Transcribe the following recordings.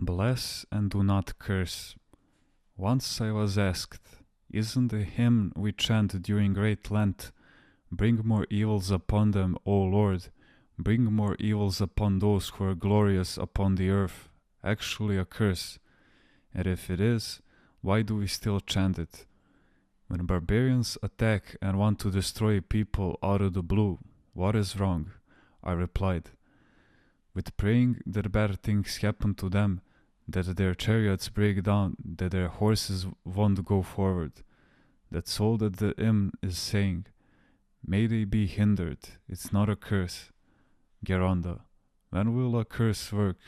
Bless and do not curse. Once I was asked, isn't the hymn we chant during Great Lent, "Bring more evils upon them, O Lord, bring more evils upon those who are glorious upon the earth," actually a curse? And if it is, why do we still chant it? When barbarians attack and want to destroy people out of the blue, what is wrong? I replied, with praying that bad things happen to them, that their chariots break down, that their horses won't go forward. That's all that the hymn is saying. May they be hindered. It's not a curse. Geronda, when will a curse work?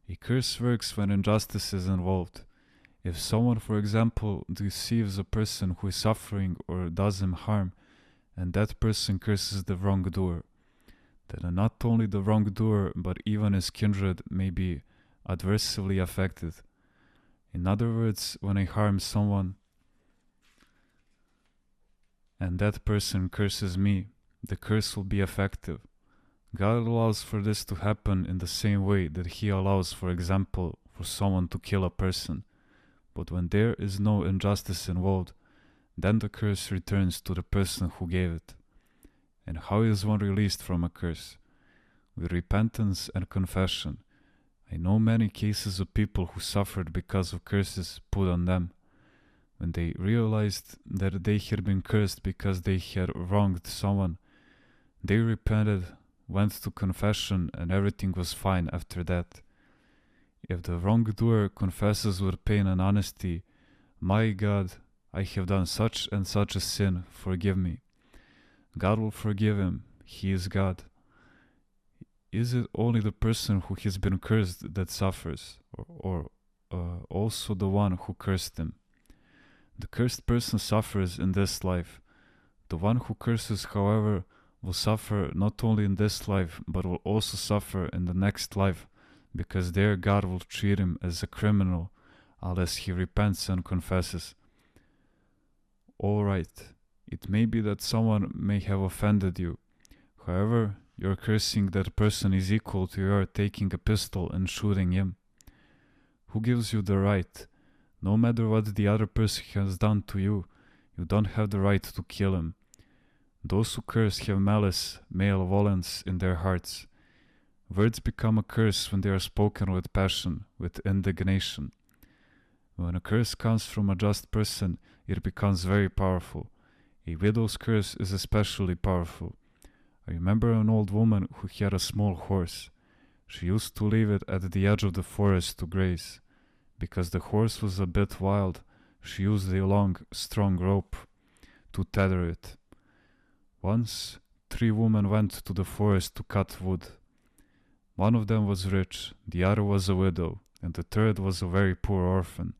A curse works when injustice is involved. If someone, for example, deceives a person who is suffering or does him harm, and that person curses the wrongdoer, then not only the wrongdoer but even his kindred may be adversely affected. In other words, when I harm someone and that person curses me, the curse will be effective. God allows for this to happen in the same way that He allows, for example, for someone to kill a person. But when there is no injustice involved, then the curse returns to the person who gave it. And how is one released from a curse? With repentance and confession. I know many cases of people who suffered because of curses put on them. When they realized that they had been cursed because they had wronged someone, they repented, went to confession, and everything was fine after that. If the wrongdoer confesses with pain and honesty, "My God, I have done such and such a sin, forgive me," God will forgive him. He is God. Is it only the person who has been cursed that suffers, or also the one who cursed him? The cursed person suffers in this life. The one who curses, however, will suffer not only in this life, but will also suffer in the next life, because there God will treat him as a criminal unless he repents and confesses. Alright, it may be that someone may have offended you. However, your cursing that person is equal to your taking a pistol and shooting him. Who gives you the right? No matter what the other person has done to you, you don't have the right to kill him. Those who curse have malice, malevolence in their hearts. Words become a curse when they are spoken with passion, with indignation. When a curse comes from a just person, it becomes very powerful. A widow's curse is especially powerful. I remember an old woman who had a small horse. She used to leave it at the edge of the forest to graze. Because the horse was a bit wild, she used a long, strong rope to tether it. Once, 3 women went to the forest to cut wood. One of them was rich, the other was a widow, and the third was a very poor orphan.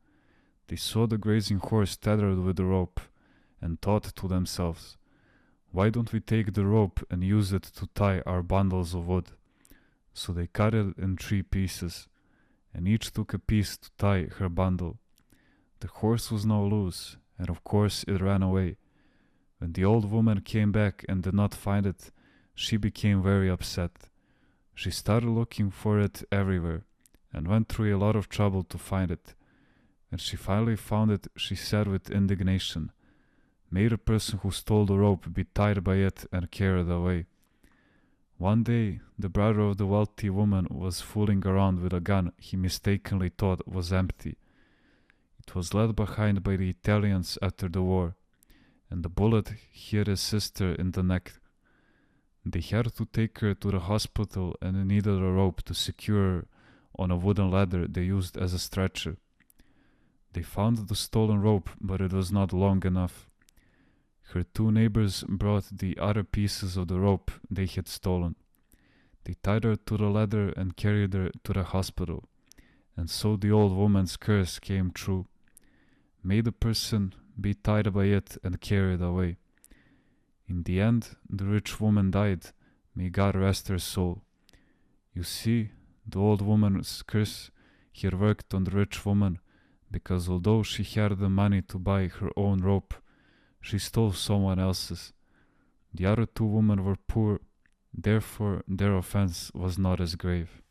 They saw the grazing horse tethered with the rope, and thought to themselves, "Why don't we take the rope and use it to tie our bundles of wood?" So they cut it in 3 pieces, and each took a piece to tie her bundle. The horse was now loose, and of course it ran away. When the old woman came back and did not find it, she became very upset. She started looking for it everywhere, and went through a lot of trouble to find it. When she finally found it, she said with indignation, "May the person who stole the rope be tied by it and carried away." One day, the brother of the wealthy woman was fooling around with a gun he mistakenly thought was empty. It was left behind by the Italians after the war, and the bullet hit his sister in the neck. They had to take her to the hospital and needed a rope to secure her on a wooden ladder they used as a stretcher. They found the stolen rope, but it was not long enough. Her 2 neighbors brought the other pieces of the rope they had stolen. They tied her to the ladder and carried her to the hospital, and so the old woman's curse came true. May the person be tied by it and carried away. In the end, the rich woman died. May God rest her soul. You see, the old woman's curse here worked on the rich woman, because although she had the money to buy her own rope, she stole someone else's. The other 2 women were poor, therefore their offense was not as grave.